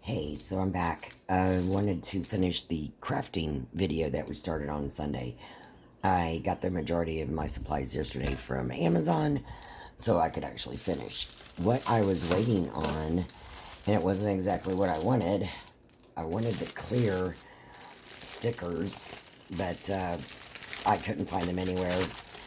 Hey, so I'm back. I wanted to finish the crafting video that we started on Sunday. I got the majority of my supplies yesterday from Amazon, so I could actually finish. What I was waiting on, and it wasn't exactly what I wanted the clear stickers, but I couldn't find them anywhere.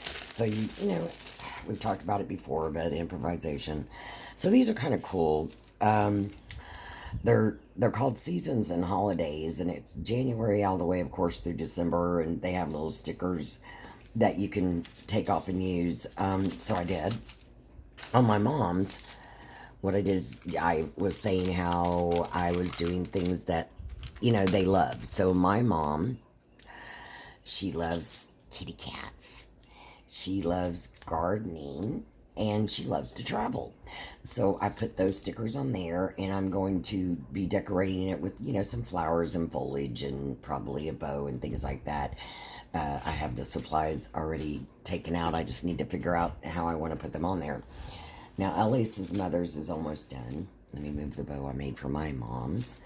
So, we've talked about it before, but improvisation. So these are kind of cool. They're called seasons and holidays, and it's January all the way, of course, through December, and they have little stickers that you can take off and use. So I did. On my mom's, what I did is I was saying how I was doing things that, they love. So my mom, she loves kitty cats. She loves gardening and she loves to travel. So I put those stickers on there and I'm going to be decorating it with, some flowers and foliage and probably a bow and things like that. I have the supplies already taken out. I just need to figure out how I want to put them on there. Now, Elise's mother's is almost done. Let me move the bow I made for my mom's.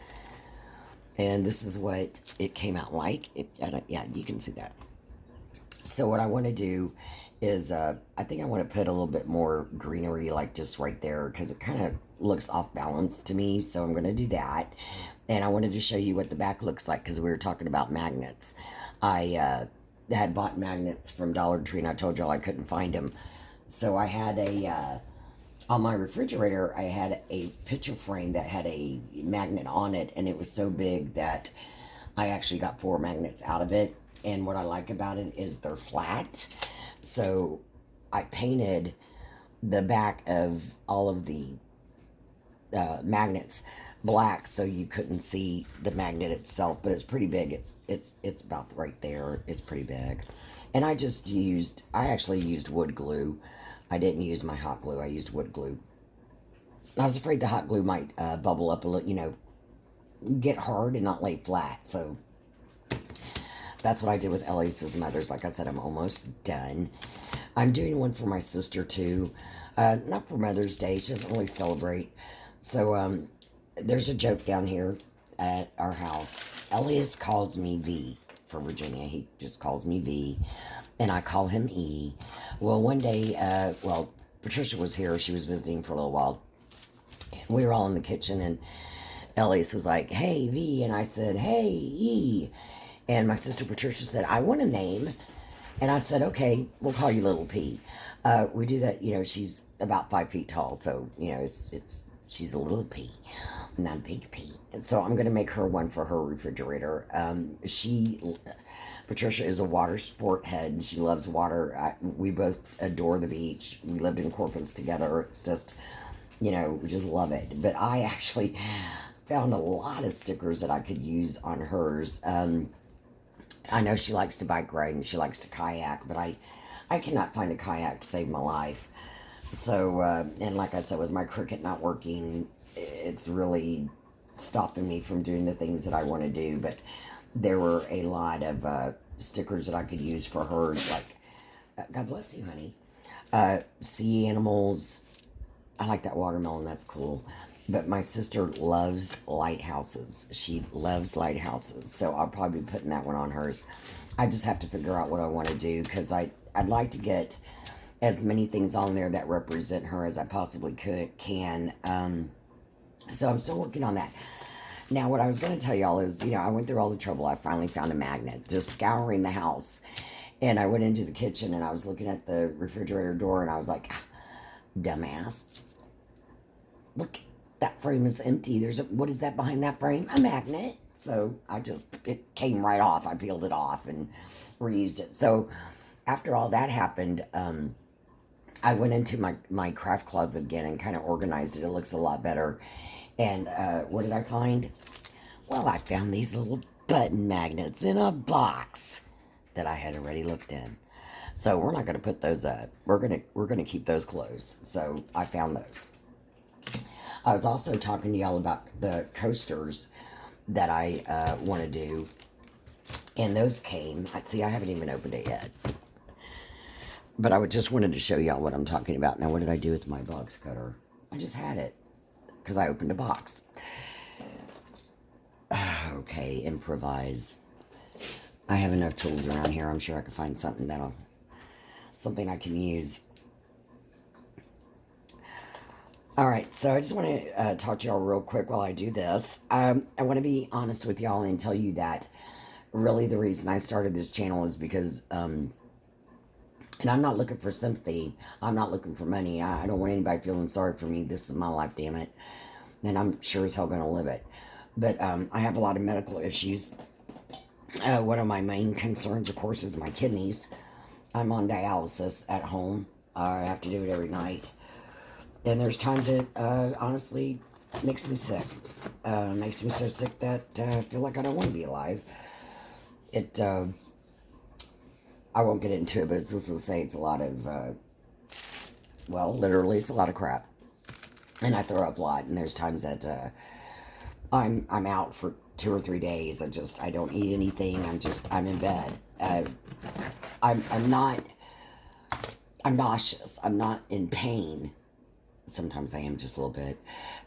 And this is what it came out like. Yeah, you can see that. So what I want to do is I think I want to put a little bit more greenery like just right there because it kind of looks off balance to me. So I'm going to do that. And I wanted to show you what the back looks like because we were talking about magnets. I had bought magnets from Dollar Tree and I told y'all I couldn't find them. So I had on my refrigerator, I had a picture frame that had a magnet on it, and it was so big that I actually got 4 magnets out of it. And what I like about it is they're flat. So I painted the back of all of the magnets black so you couldn't see the magnet itself, but it's pretty big. It's about right there. It's pretty big. And I actually used wood glue. I didn't use my hot glue. I used wood glue. I was afraid the hot glue might bubble up a little, get hard and not lay flat. So that's what I did with Elise's mother's. Like I said, I'm almost done. I'm doing one for my sister too. Not for Mother's Day. She doesn't really celebrate. So there's a joke down here at our house. Elias calls me V for Virginia. He just calls me V. And I call him E. Well, one day, Patricia was here. She was visiting for a little while. We were all in the kitchen, and Elias was like, "Hey, V." And I said, "Hey, E." And my sister Patricia said, "I want a name." And I said, "Okay, we'll call you Little P." We do that, she's about 5 feet tall. So, she's a little P, not a big P. So I'm going to make her one for her refrigerator. Patricia is a water sport head and she loves water. We both adore the beach. We lived in Corpus together. It's just, we just love it. But I actually found a lot of stickers that I could use on hers. I know she likes to bike ride and she likes to kayak, but I cannot find a kayak to save my life. So, and like I said, with my Cricut not working, it's really stopping me from doing the things that I want to do. But there were a lot of stickers that I could use for hers, like, God bless you, honey. Sea animals. I like that watermelon, that's cool. But my sister loves lighthouses. She loves lighthouses. So I'll probably be putting that one on hers. I just have to figure out what I want to do because I'd like to get as many things on there that represent her as I possibly can. So I'm still working on that. Now, what I was going to tell y'all is, I went through all the trouble. I finally found a magnet, just scouring the house. And I went into the kitchen and I was looking at the refrigerator door and I was like, dumbass. Look, that frame is empty. What is that behind that frame? A magnet. So it came right off. I peeled it off and reused it. So after all that happened, I went into my craft closet again and kind of organized it. It looks a lot better. And what did I find? Well, I found these little button magnets in a box that I had already looked in. So we're not going to put those up. We're gonna keep those closed. So I found those. I was also talking to y'all about the coasters that I want to do. And those came. I haven't even opened it yet. But I just wanted to show y'all what I'm talking about. Now, what did I do with my box cutter? I just had it because I opened a box. okay, improvise. I have enough tools around here. I'm sure I can find something I can use. All right, so I just want to talk to y'all real quick while I do this. I want to be honest with y'all and tell you that really the reason I started this channel is because, and I'm not looking for sympathy. I'm not looking for money. I don't want anybody feeling sorry for me. This is my life, damn it. And I'm sure as hell going to live it. But I have a lot of medical issues. One of my main concerns, of course, is my kidneys. I'm on dialysis at home. I have to do it every night. And there's times it honestly makes me sick. Makes me so sick that I feel like I don't want to be alive. I won't get into it, but it's just to say it's a lot of, well, literally it's a lot of crap. And I throw up a lot, and there's times that I'm out for 2 or 3 days. I don't eat anything. I'm in bed. I'm nauseous. I'm not in pain. Sometimes I am just a little bit,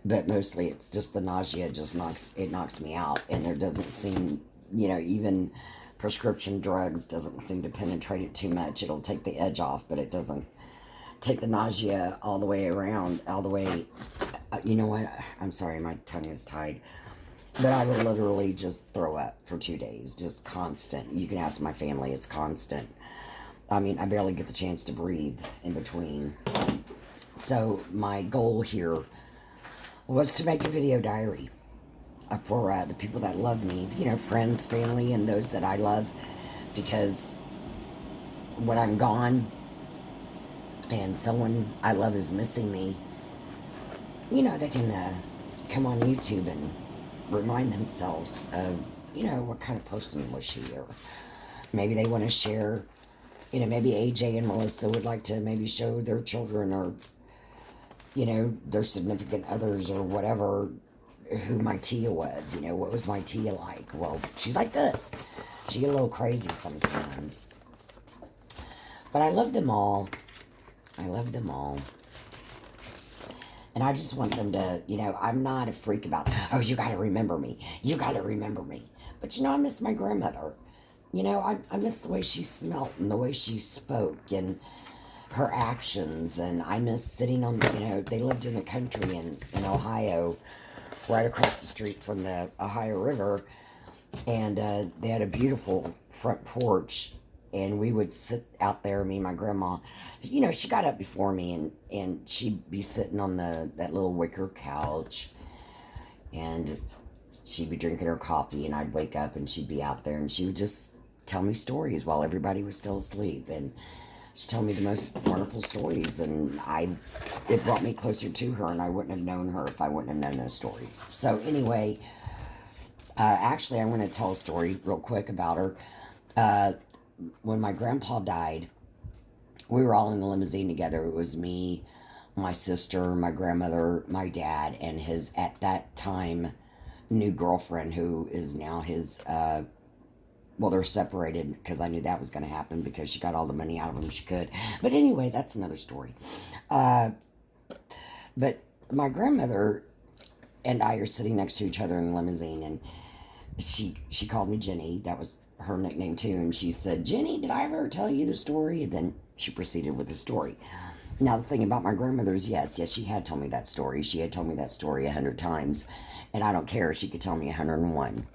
but mostly it's just the nausea just knocks me out, and there doesn't seem, even prescription drugs doesn't seem to penetrate it too much. It'll take the edge off, but it doesn't take the nausea all the way around, all the way. You know what? I'm sorry, my tongue is tied. But I will literally just throw up for 2 days, just constant. You can ask my family, it's constant. I mean, I barely get the chance to breathe in between. So my goal here was to make a video diary for the people that love me, friends, family, and those that I love, because when I'm gone and someone I love is missing me, they can come on YouTube and remind themselves of, what kind of person was she, or maybe they want to share, maybe AJ and Melissa would like to maybe show their children or, their significant others or whatever, who my Tia was, what was my Tia like? Well, she's like this. She get a little crazy sometimes. But I love them all. I love them all. And I just want them to, I'm not a freak about, oh, you got to remember me. You got to remember me. But, I miss my grandmother. I miss the way she smelt and the way she spoke and her actions. And I miss sitting on, they lived in the country in Ohio, right across the street from the Ohio River. And they had a beautiful front porch. And we would sit out there, me and my grandma. She got up before me, and she'd be sitting on that little wicker couch, and she'd be drinking her coffee, and I'd wake up, and she'd be out there, and she would just tell me stories while everybody was still asleep, and she told me the most wonderful stories, and it brought me closer to her, and I wouldn't have known her if I wouldn't have known those stories. So anyway, actually, I want to tell a story real quick about her. When my grandpa died, we were all in the limousine together. It was me, my sister, my grandmother, my dad, and his, at that time, new girlfriend, who is now his, well, they're separated because I knew that was going to happen because she got all the money out of him she could. But anyway, that's another story. But my grandmother and I are sitting next to each other in the limousine, and she called me Jenny. That was her nickname too. And she said, Jenny, did I ever tell you the story? And then she proceeded with the story. Now, the thing about my grandmother is, yes, she had told me that story. She had told me that story 100 times, and I don't care. She could tell me 101.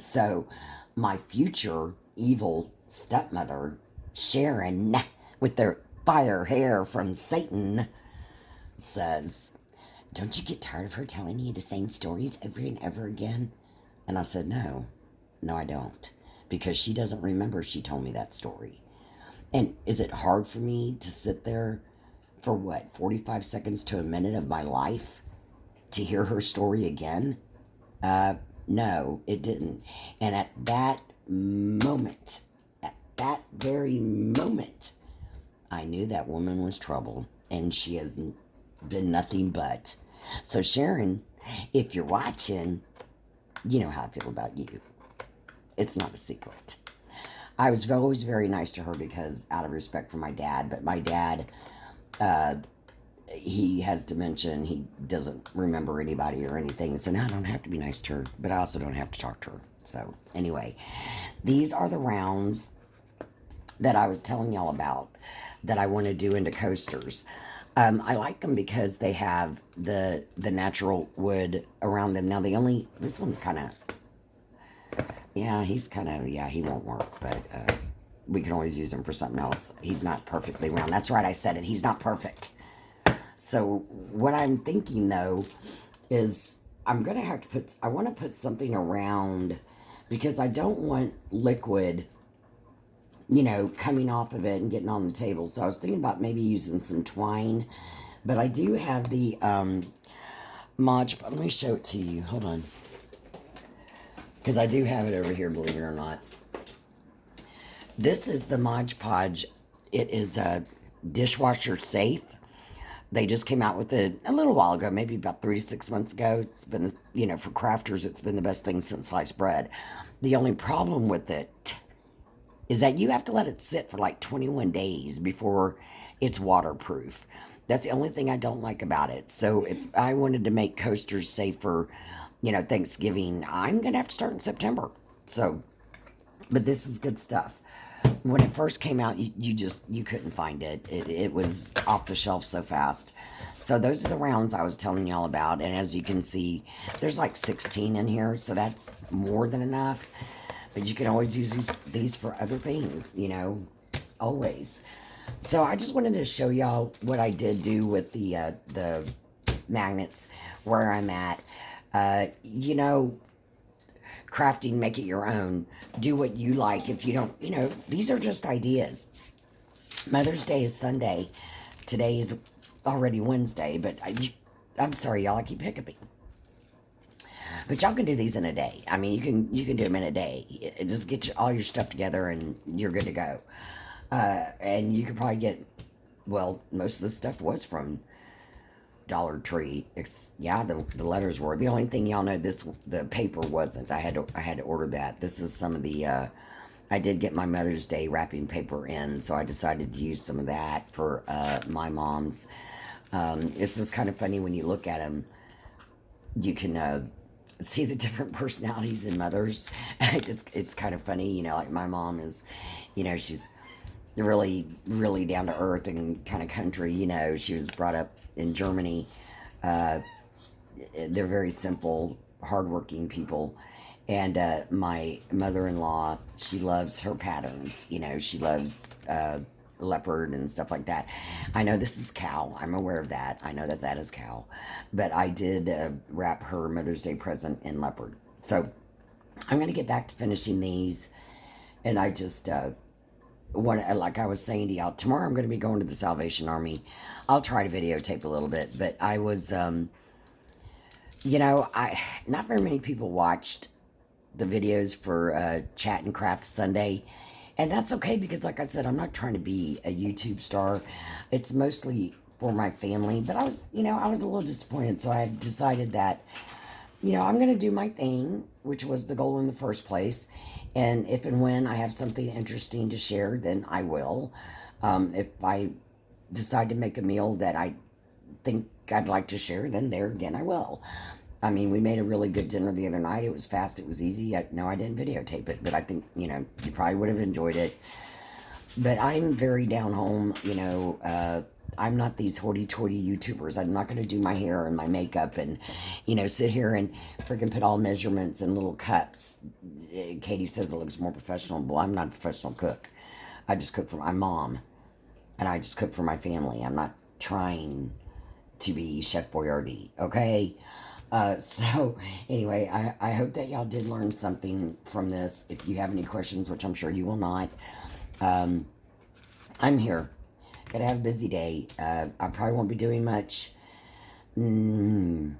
So, my future evil stepmother, Sharon, with their fire hair from Satan, says, don't you get tired of her telling you the same stories over and over again? And I said, no, I don't, because she doesn't remember she told me that story. And is it hard for me to sit there for 45 seconds to a minute of my life to hear her story again? No, it didn't. And at that very moment, I knew that woman was trouble, and she has been nothing but. So Sharon, if you're watching, you know how I feel about you. It's not a secret. I was always very nice to her because out of respect for my dad, but my dad he has dementia and he doesn't remember anybody or anything. So now I don't have to be nice to her, but I also don't have to talk to her. So anyway, these are the rounds that I was telling y'all about that I want to do into coasters. I like them because they have the natural wood around them. Now this one's kind of, yeah, he won't work, but we can always use him for something else. He's not perfectly round. That's right, I said it. He's not perfect. So what I'm thinking though is I'm gonna have to I want to put something around because I don't want liquid, coming off of it and getting on the table. So I was thinking about maybe using some twine, but I do have the Mod Podge. Let me show it to you. Hold on, because I do have it over here. Believe it or not, this is the Mod Podge. It is a dishwasher safe. They just came out with it a little while ago, maybe about 3 to 6 months ago. It's been, for crafters, it's been the best thing since sliced bread. The only problem with it is that you have to let it sit for like 21 days before it's waterproof. That's the only thing I don't like about it. So if I wanted to make coasters safe for, Thanksgiving, I'm going to have to start in September. So, but this is good stuff. When it first came out, you couldn't find it. It was off the shelf so fast. So those are the rounds I was telling y'all about. And as you can see, there's like 16 in here. So that's more than enough. But you can always use these for other things, always. So I just wanted to show y'all what I did do with the magnets, where I'm at. Crafting, make it your own. Do what you like. If you don't, these are just ideas. Mother's Day is Sunday. Today is already Wednesday, but I'm sorry, y'all. I keep hiccuping. But y'all can do these in a day. I mean, you can do them in a day. Just get all your stuff together and you're good to go. And you could probably get, well, most of the stuff was from Dollar Tree. Yeah, the letters were. The only thing y'all know, the paper wasn't. I had to order that. This is some of the, I did get my Mother's Day wrapping paper in, so I decided to use some of that for my mom's. It's just kind of funny when you look at them. You can see the different personalities in mothers. It's kind of funny, like my mom is, she's really, really down to earth and kind of country. She was brought up in Germany. They're very simple, hardworking people. And my mother-in-law, she loves her patterns. She loves leopard and stuff like that. I know this is cow. I'm aware of that. I know that is cow. But I did wrap her Mother's Day present in leopard. So I'm going to get back to finishing these. And I just like I was saying to y'all, tomorrow I'm going to be going to the Salvation Army. I'll try to videotape a little bit. But I was, not very many people watched the videos for Chat and Craft Sunday. And that's okay because, like I said, I'm not trying to be a YouTube star. It's mostly for my family. But I was a little disappointed. So I decided that, I'm going to do my thing, which was the goal in the first place. And if and when I have something interesting to share, then I will. If I decide to make a meal that I think I'd like to share, then there again I will. I mean, we made a really good dinner the other night. It was fast. It was easy. No, I didn't videotape it, but I think, you probably would have enjoyed it. But I'm very down home, I'm not these hoity-toity YouTubers. I'm not going to do my hair and my makeup and, sit here and freaking put all measurements and little cuts. Katie says it looks more professional. Well, I'm not a professional cook. I just cook for my mom, and I just cook for my family. I'm not trying to be Chef Boyardee, okay? So anyway, I hope that y'all did learn something from this. If you have any questions, which I'm sure you will not, I'm here. Gonna have a busy day. I probably won't be doing much late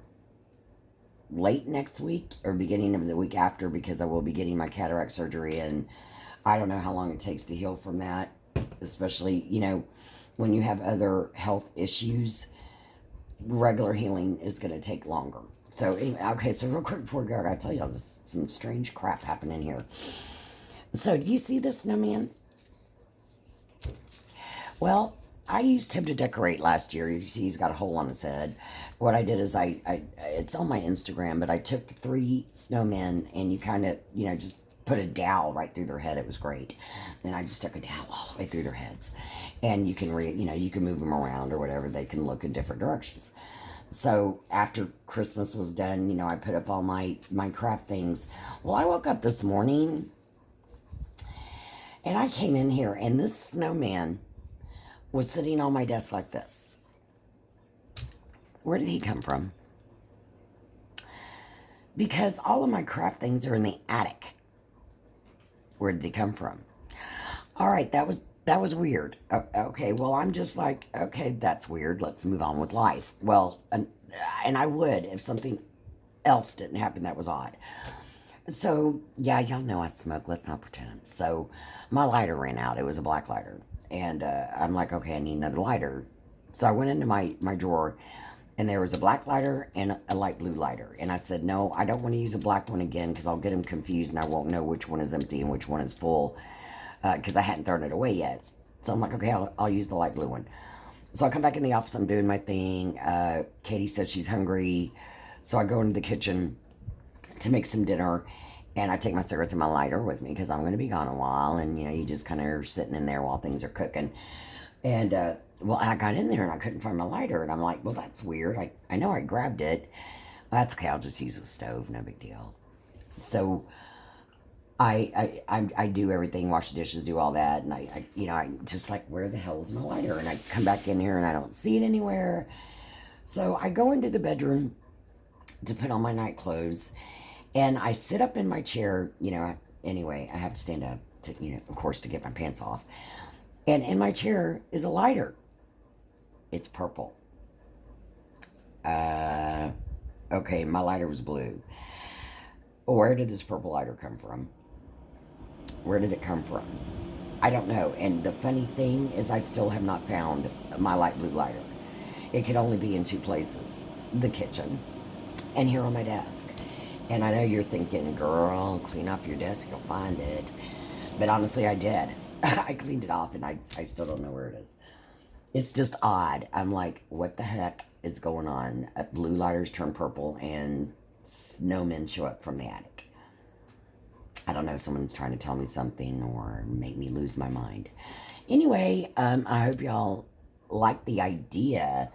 next week or beginning of the week after because I will be getting my cataract surgery, and I don't know how long it takes to heal from that, especially, when you have other health issues. Regular healing is going to take longer. So anyway, okay, so real quick before we go, I gotta tell y'all there's some strange crap happening here. So do you see this snowman? Well, I used him to decorate last year. You see, he's got a hole on his head. What I did is it's on my Instagram, but I took 3 snowmen and you kind of, just put a dowel right through their head. It was great. And I just stuck a dowel all the way through their heads. And you can you can move them around or whatever. They can look in different directions. So after Christmas was done, I put up all my craft things. Well, I woke up this morning and I came in here and this snowman was sitting on my desk like this. Where did he come from? Because all of my craft things are in the attic. Where did he come from? All right, that was weird. Okay, well, I'm just like, okay, that's weird. Let's move on with life. Well, and I would if something else didn't happen that was odd. So, yeah, y'all know I smoke. Let's not pretend. So, my lighter ran out. It was a black lighter. And I'm like, okay, I need another lighter. So, I went into my drawer, and there was a black lighter and a light blue lighter. And I said, no, I don't want to use a black one again because I'll get them confused and I won't know which one is empty and which one is full because I hadn't thrown it away yet. So, I'm like, okay, I'll use the light blue one. So, I come back in the office. I'm doing my thing. Katie says she's hungry. So, I go into the kitchen to make some dinner, and I take my cigarettes and my lighter with me because I'm going to be gone a while, and you just kind of are sitting in there while things are cooking. And well, I got in there and I couldn't find my lighter, and I'm like, well, that's weird. I know I grabbed it. That's okay. I'll just use the stove. No big deal. So I do everything, wash the dishes, do all that, and I just like, where the hell is my lighter? And I come back in here and I don't see it anywhere. So I go into the bedroom to put on my night clothes. And I sit up in my chair, anyway, I have to stand up to, of course, to get my pants off. And in my chair is a lighter. It's purple. Okay, my lighter was blue. Where did this purple lighter come from? Where did it come from? I don't know. And the funny thing is I still have not found my light blue lighter. It could only be in 2 places. The kitchen and here on my desk. And I know you're thinking, girl, clean off your desk, you'll find it. But honestly, I did. I cleaned it off, and I still don't know where it is. It's just odd. I'm like, what the heck is going on? Blue lighters turn purple, and snowmen show up from the attic. I don't know, someone's trying to tell me something or make me lose my mind. Anyway, I hope y'all like the idea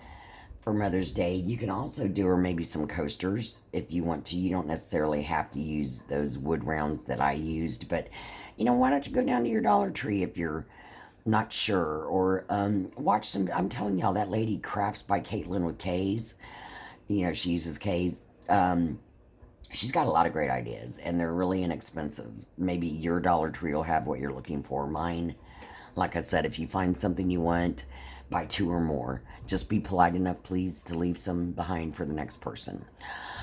for Mother's Day. You can also do her maybe some coasters if you want to. You don't necessarily have to use those wood rounds that I used, but why don't you go down to your Dollar Tree if you're not sure, or watch some. I'm telling y'all, that lady Crafts by Caitlin with K's, she uses K's. She's got a lot of great ideas, and they're really inexpensive. Maybe your Dollar Tree will have what you're looking for. Mine, like I said, if you find something you want, buy 2 or more. Just be polite enough, please, to leave some behind for the next person.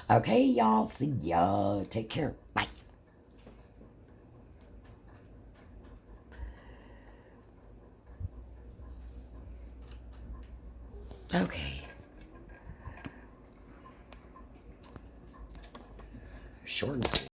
Okay, y'all. See ya. Take care. Bye. Okay. Short and sweet.